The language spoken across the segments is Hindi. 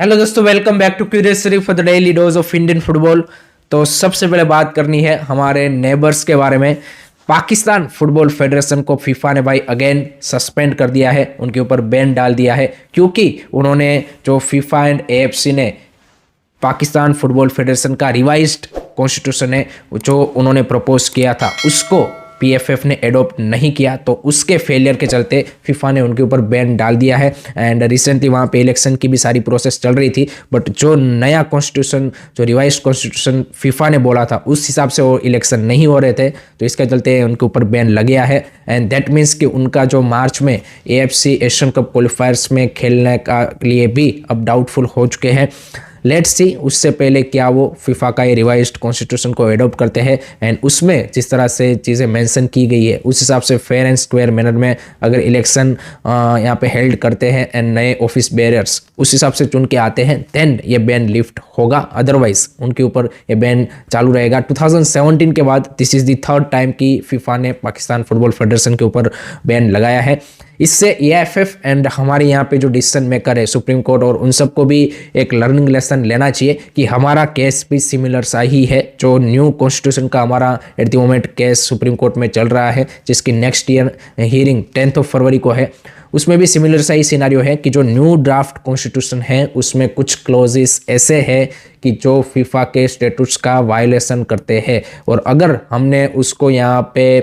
हेलो दोस्तों, welcome back to curious for the daily dose of Indian football. तो सबसे पहले बात करनी है हमारे नेबर्स के बारे में। पाकिस्तान फुटबॉल फेडरेशन को फीफा ने भाई अगेन सस्पेंड कर दिया है, उनके ऊपर बैन डाल दिया है, क्योंकि उन्होंने जो फीफा एंड एएफसी ने पाकिस्तान फुटबॉल फेडरेशन का रिवाइज्ड कॉन्स्टिट्यूशन है जो उन्होंने प्रपोज किया था उसको पीएफएफ ने एडॉप्ट नहीं किया, तो उसके फेलियर के चलते फीफा ने उनके ऊपर बैन डाल दिया है। एंड रिसेंटली वहाँ पे इलेक्शन की भी सारी प्रोसेस चल रही थी, बट जो नया कॉन्स्टिट्यूशन, जो रिवाइज्ड कॉन्स्टिट्यूशन फीफा ने बोला था उस हिसाब से वो इलेक्शन नहीं हो रहे थे, तो इसके चलते उनके ऊपर बैन लग गया है। एंड दैट मीन्स कि उनका जो मार्च में एएफसी एशियन कप क्वालिफायर्स में खेलने का लिए भी अब डाउटफुल हो चुके हैं। लेट्स सी उससे पहले क्या वो फीफा का ये रिवाइज्ड कॉन्स्टिट्यूशन को एडॉप्ट करते हैं, एंड उसमें जिस तरह से चीज़ें मेंशन की गई है उस हिसाब से फेयर एंड स्क्वायर मैनर में अगर इलेक्शन यहाँ पे हेल्ड करते हैं एंड नए ऑफिस बेयरर्स उस हिसाब से चुन के आते हैं, देन ये बैन लिफ्ट होगा। अदरवाइज उनके ऊपर ये बैन चालू रहेगा। 2017 के बाद this is the third time कि फीफा ने पाकिस्तान फुटबॉल फेडरेशन के ऊपर बैन लगाया है। इससे एएफएफ एंड हमारे यहाँ पे जो डिसीजन मेकर है सुप्रीम कोर्ट और उन सबको भी एक लर्निंग लेसन लेना चाहिए कि हमारा केस भी सिमिलर सा ही है। जो न्यू कॉन्स्टिट्यूशन का हमारा at the moment case supreme court में चल रहा है, जिसकी नेक्स्ट ईयर हियरिंग 10 फरवरी को है, उसमें भी सिमिलर सा ही सिनारियो है कि जो न्यू ड्राफ्ट कॉन्स्टिट्यूशन है उसमें कुछ क्लोजेस ऐसे हैं कि जो फीफा के स्टेटस का वायलेशन करते हैं, और अगर हमने उसको यहाँ पे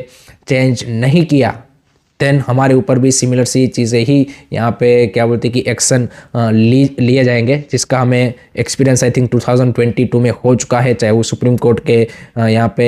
चेंज नहीं किया देन हमारे ऊपर भी सिमिलर सी चीज़ें ही यहाँ पे क्या बोलते हैं कि एक्शन लिए जाएंगे, जिसका हमें एक्सपीरियंस आई थिंक 2022 में हो चुका है। चाहे वो सुप्रीम कोर्ट के यहाँ पे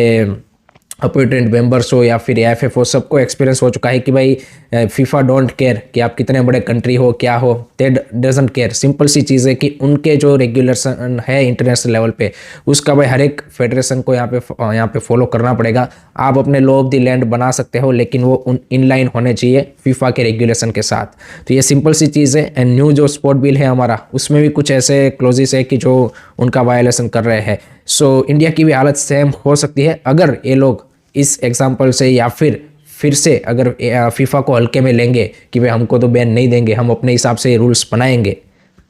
अपॉइंटेड मेंबर्स हो या फिर एएफएफ हो, सबको एक्सपीरियंस हो चुका है कि भाई फीफा डोंट केयर कि आप कितने बड़े कंट्री हो क्या हो, दे डजंट केयर। सिंपल सी चीज़ है कि उनके जो रेगुलेशन है इंटरनेशनल लेवल पे उसका भाई हर एक फेडरेशन को यहाँ पे फॉलो करना पड़ेगा। आप अपने लॉ ऑफ द लैंड बना सकते हो, लेकिन वो इनलाइन होने चाहिए फीफा के रेगुलेशन के साथ। तो ये सिंपल सी चीज़ है। एंड न्यू जो स्पोर्ट बिल है हमारा, उसमें भी कुछ ऐसे क्लोजेस है कि जो उनका वायलेशन कर रहे हैं। सो इंडिया की भी हालत सेम हो सकती है अगर ये लोग इस एग्जाम्पल से या फिर से अगर फीफा को हल्के में लेंगे कि भाई हमको तो बैन नहीं देंगे, हम अपने हिसाब से रूल्स बनाएंगे,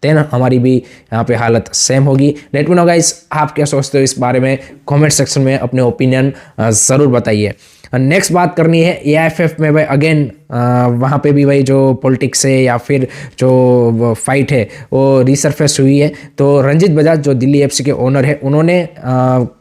देन हमारी भी यहाँ पे हालत सेम होगी। लेट मी नो गाइस, आप क्या सोचते हो इस बारे में? कमेंट सेक्शन में अपने ओपिनियन ज़रूर बताइए। नेक्स्ट बात करनी है एआईएफएफ में भाई अगेन वहाँ पे भी भाई जो पॉलिटिक्स है या फिर जो फाइट है वो रिसरफेस हुई है। तो रंजीत बजाज जो दिल्ली एफसी के ओनर है, उन्होंने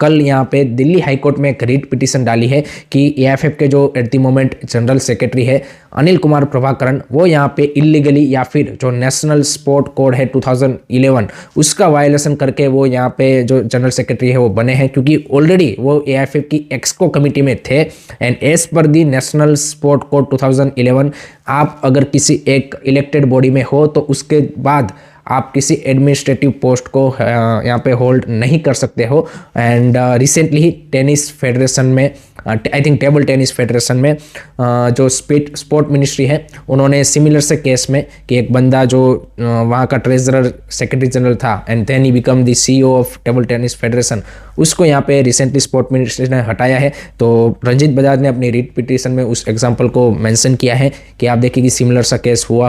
कल यहाँ पे दिल्ली हाई कोर्ट में एक रीट पिटीशन डाली है कि एआईएफएफ के जो at the moment general secretary है अनिल कुमार प्रभाकरन, वो यहाँ पे इलीगली या फिर जो नेशनल स्पोर्ट कोड है 2011 उसका वायलेशन करके वो यहाँ पे जो जनरल सेक्रेटरी है वो बने हैं, क्योंकि ऑलरेडी वो एआईएफएफ की एक्सको कमिटी में थे। And as per the national sport code 2011 आप अगर किसी एक इलेक्टेड बॉडी में हो तो उसके बाद आप किसी एडमिनिस्ट्रेटिव पोस्ट को यहाँ पे होल्ड नहीं कर सकते हो। एंड रिसेंटली ही टेनिस फेडरेशन में I think table tennis federation में जो स्पोर्ट मिनिस्ट्री है उन्होंने सिमिलर से केस में कि एक बंदा जो वहाँ का ट्रेजरर सेक्रेटरी जनरल था and then he become the CEO of table tennis federation, उसको यहाँ पे रिसेंटली स्पोर्ट मिनिस्ट्री ने हटाया है। तो रंजीत बजाज ने अपनी रीट पिटीशन में उस एग्जाम्पल को मेंशन किया है कि आप देखिए कि सिमिलर सा केस हुआ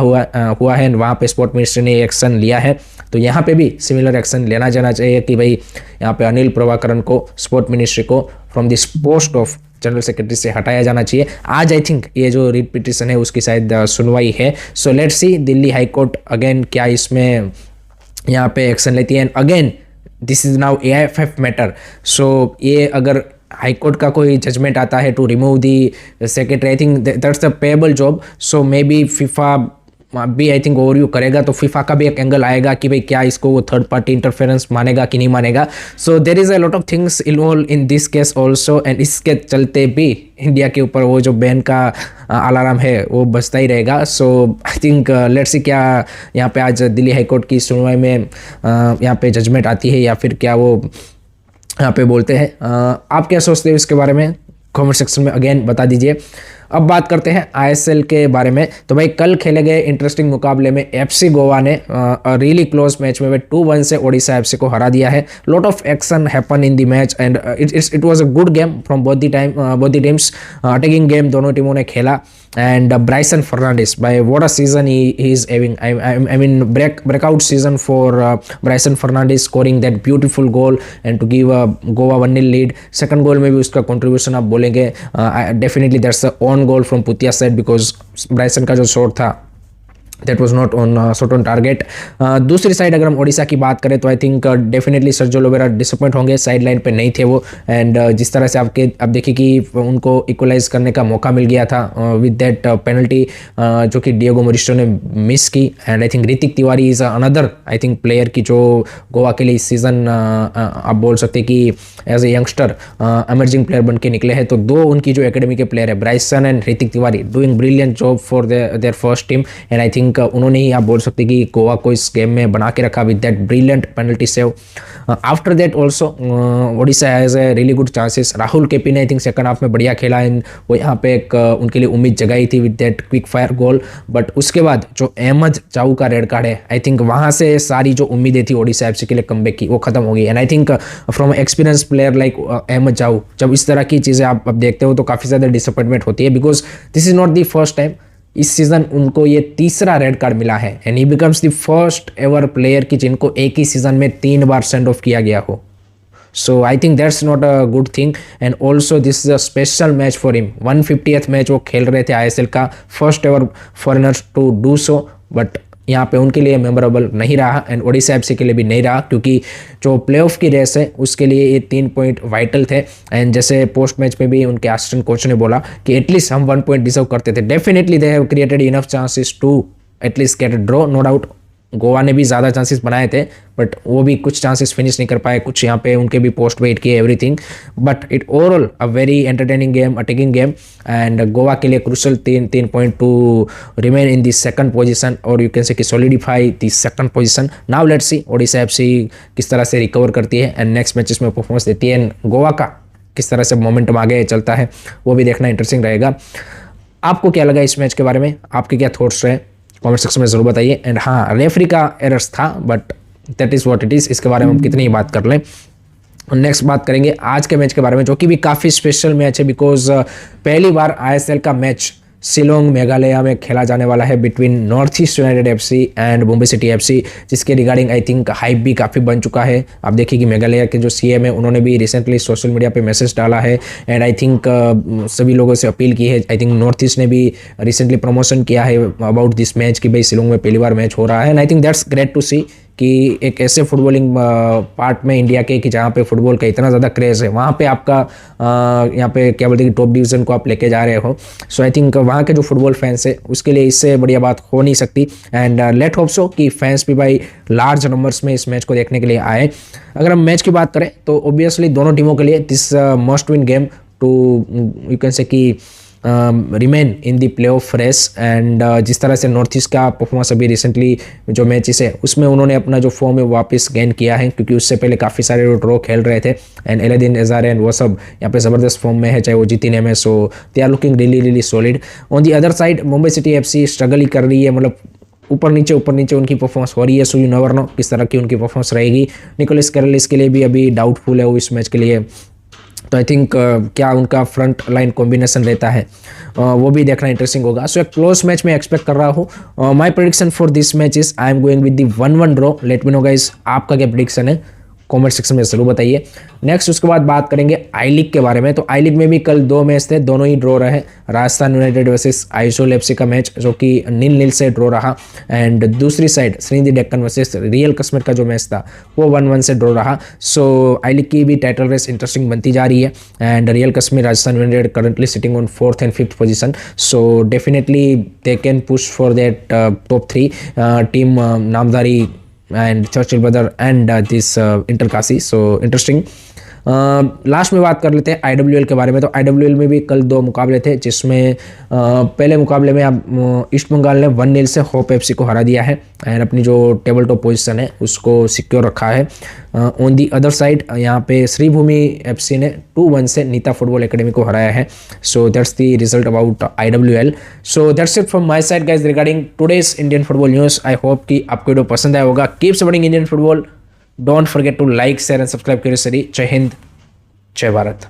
है, वहाँ पे स्पोर्ट मिनिस्ट्री ने एक्शन लिया है। तो यहाँ पे भी सिमिलर एक्शन लेना जाना चाहिए कि भाई यहाँ पे अनिल प्रभाकरन को स्पोर्ट मिनिस्ट्री को from this post of general secretary से हटाया जाना चाहिए। आज आई थिंक ये जो रीट पिटीशन है उसकी शायद सुनवाई है। So let's see Delhi high court again क्या इसमें यहाँ पे एक्शन लेती है। And again this is now AIFF matter. So ये अगर हाई कोर्ट का कोई जजमेंट आता है to remove the secretary, I think that's the payable job. So maybe FIFA भी आई थिंक ओवरव्यू करेगा, तो फीफा का भी एक एंगल आएगा कि भाई क्या इसको वो थर्ड पार्टी इंटरफेरेंस मानेगा कि नहीं मानेगा। So there is a lot of things involve in this case also. And इसके चलते भी इंडिया के ऊपर वो जो बैन का अलार्म है वो बजता ही रहेगा। सो आई थिंक लेट्स सी क्या यहाँ पे आज दिल्ली हाई कोर्ट की सुनवाई में यहाँ पे जजमेंट आती है या फिर क्या वो यहाँ पे बोलते हैं। आप क्या सोचते हो इसके बारे में? कमेंट सेक्शन में अगेन बता दीजिए। अब बात करते हैं आईएसएल के बारे में। तो भाई कल खेले गए इंटरेस्टिंग मुकाबले में एफसी गोवा ने रियली क्लोज मैच में 2-1 से ओडिशा एफसी को हरा दिया है। Lot of action happen in the match and it was a good game from both the teams. Attacking game दोनों टीमों ने खेला and Bryson Fernandes, by what a season he is having. I mean breakout season for Bryson Fernandes, scoring that beautiful goal and to give Goa 1-0 lead. Second goal में भी उसका contribution आप बोलेंगे, definitely that's the own goal from Putia side because Bryson का जो शॉट था that was not on shot on target. दूसरी साइड अगर हम ओडिशा की बात करें तो I think definitely Sergio Lobera disappoint होंगे, साइड लाइन पर नहीं थे वो. एंड जिस तरह से आप देखिए कि उनको इक्वलाइज करने का मौका मिल गया था विद दैट पेनल्टी जो कि डिएगो मोरिस्टो ने मिस की. And I think Hrithik Tiwari is another I think player की जो गोवा के लिए इस सीज़न आप बोल सकते कि as a youngster emerging player बन के निकले हैं. तो दो उनकी जो एकेडमी के प्लेयर है Brison and Rithik Tiwari doing brilliant job for their first team. And I think उन्होंने ही आप बोल सकते कि गोवा को इस गेम में बना के रखा with that brilliant penalty save. After that also Odisha has a really good chances. Rahul KP ने आई थिंक सेकंड हाफ में बढ़िया खेला एंड वो यहाँ पे एक उनके लिए उम्मीद जगाई थी with that quick fire goal. But उसके बाद जो अहमद चाऊ का रेड कार्ड है, आई थिंक वहाँ से सारी जो उम्मीदें थी ओडिशा एफसी के लिए कमबैक की वो खत्म हो गई. And I think from experience player like Ahmed Jahouh जब इस तरह की चीज़ें आप देखते हो तो काफ़ी ज़्यादा डिसअपॉइंटमेंट होती है because this is not the first time. इस सीज़न उनको ये तीसरा रेड कार्ड मिला है and he becomes the first ever player कि जिनको एक ही सीज़न में 3 बार सेंड ऑफ किया गया हो. So I think that's not a good thing and also this is a special match for him. 150th match वो खेल रहे थे ISL का, first ever foreigners to do so. But यहाँ पे उनके लिए मेमोरेबल नहीं रहा एंड ओडिशा एफसी के लिए भी नहीं रहा क्योंकि जो प्लेऑफ की रेस है उसके लिए ये 3 पॉइंट वाइटल थे. एंड जैसे पोस्ट मैच में भी उनके असिस्टेंट कोच ने बोला कि एटलीस्ट हम 1 पॉइंट डिजर्व करते थे. Definitely they have created enough chances to at least get a draw, no doubt. Goa ने भी ज़्यादा चांसेस बनाए थे बट वो भी कुछ चांसेस फिनिश नहीं कर पाए, कुछ यहाँ पे उनके भी पोस्ट वेट किए everything. But it overall a very entertaining game, attacking game and Goa के लिए crucial 3 point two remain in the second position और यू कैन से कि solidify the second position. Now let's see Odisha FC किस तरह से रिकवर करती है एंड नेक्स्ट मैचेस में परफॉर्मेंस देती है एंड गोवा का किस तरह से मोमेंटम आगे चलता है वो भी देखना इंटरेस्टिंग रहेगा. आपको क्या लगा इस मैच के बारे में, आपके क्या थॉट्स रहे कमेंट सेक्शन में जरूर बताइए. एंड हाँ, रेफरी का एरर्स था but that is what it is. इसके बारे में हम कितनी ही बात कर लें. नेक्स्ट बात करेंगे आज के मैच के बारे में जो कि भी काफ़ी स्पेशल मैच है बिकॉज पहली बार ISL का मैच शिलोंग मेघालय में खेला जाने वाला है between north east United FC and Mumbai City FC, जिसके रिगार्डिंग आई थिंक हाइप भी काफ़ी बन चुका है. आप देखिए कि मेघालय के जो CM है उन्होंने भी रिसेंटली सोशल मीडिया पे मैसेज डाला है एंड आई थिंक सभी लोगों से अपील की है. आई थिंक नॉर्थ ईस्ट ने भी रिसेंटली प्रमोशन किया है अबाउट दिस मैच कि भाई शिलोंग में पहली बार मैच हो रहा है. And I think that's great to see कि एक ऐसे फुटबॉलिंग पार्ट में इंडिया के कि जहाँ पे फुटबॉल का इतना ज़्यादा क्रेज़ है वहाँ पे आपका यहाँ पे क्या बोलते हैं कि टॉप डिवीज़न को आप लेके जा रहे हो. सो आई थिंक वहाँ के जो फुटबॉल फैंस है उसके लिए इससे बढ़िया बात हो नहीं सकती. एंड लेट होप सो कि फैंस भी भाई लार्ज नंबर्स में इस मैच को देखने के लिए आए. अगर हम मैच की बात करें तो ऑब्वियसली दोनों टीमों के लिए this must win game to you can say कि remain in the play off race. And जिस तरह से नॉर्थ ईस्ट का परफॉर्मेंस अभी रिसेंटली जो मैचेस है उसमें उन्होंने अपना जो फॉर्म है वापस गेन किया है क्योंकि उससे पहले काफ़ी सारे ड्रॉ खेल रहे थे. एंड एलेदीन एजारे एंड वो सब यहाँ पे ज़बरदस्त फॉर्म में है, चाहे वो जितिन में. So they are looking really really solid. On the other side Mumbai City FC struggle ही कर रही है, मतलब ऊपर नीचे उनकी परफॉर्मेंस हो रही है. सो यू नेवर नो किस तरह की उनकी परफॉर्मेंस रहेगी. निकोलस कैरलिस के लिए भी अभी डाउटफुल है वो इस मैच के लिए. तो आई थिंक क्या उनका फ्रंट लाइन कॉम्बिनेशन रहता है वो भी देखना इंटरेस्टिंग होगा. सो एक क्लोज मैच मैं एक्सपेक्ट कर रहा हूँ. My prediction for this match is I am going with the 1-1 draw. Let me know guys आपका क्या प्रेडिक्शन है, कमेंट सेक्शन में जरूर बताइए. नेक्स्ट उसके बाद बात करेंगे आई लीग के बारे में. तो आई लीग में भी कल 2 मैच थे, दोनों ही ड्रॉ रहे. Rajasthan United versus Aizawl FC का मैच जो कि 0-0 से ड्रॉ रहा एंड दूसरी side Sreenidi Deccan versus Real Kashmir का जो मैच था वो 1-1 से ड्रॉ रहा. सो आई लीग की भी टाइटल रेस इंटरेस्टिंग बनती जा रही है and Real Kashmir Rajasthan United currently sitting on 4th and 5th position. So definitely they can push for that top 3 team Namdhari and Churchill brother and this Intercasi. So interesting. Last में बात कर लेते हैं IWL के बारे में. तो IWL में भी कल 2 मुकाबले थे जिसमें पहले मुकाबले में अब ईस्ट बंगाल ने 1-0 से होप एफसी को हरा दिया है एंड अपनी जो टेबल टॉप पोजीशन है उसको सिक्योर रखा है. ऑन दी अदर साइड यहाँ पे श्रीभूमि एफसी ने 2-1 से नीता फुटबॉल एकेडमी को हराया है. So that's the result about IWL. So that's it from my side guys regarding today's Indian football news. I hope कि आपको वीडियो पसंद आया होगा. Keep supporting Indian football. Don't forget to like, share and subscribe. Jai Hind, Jai Bharat.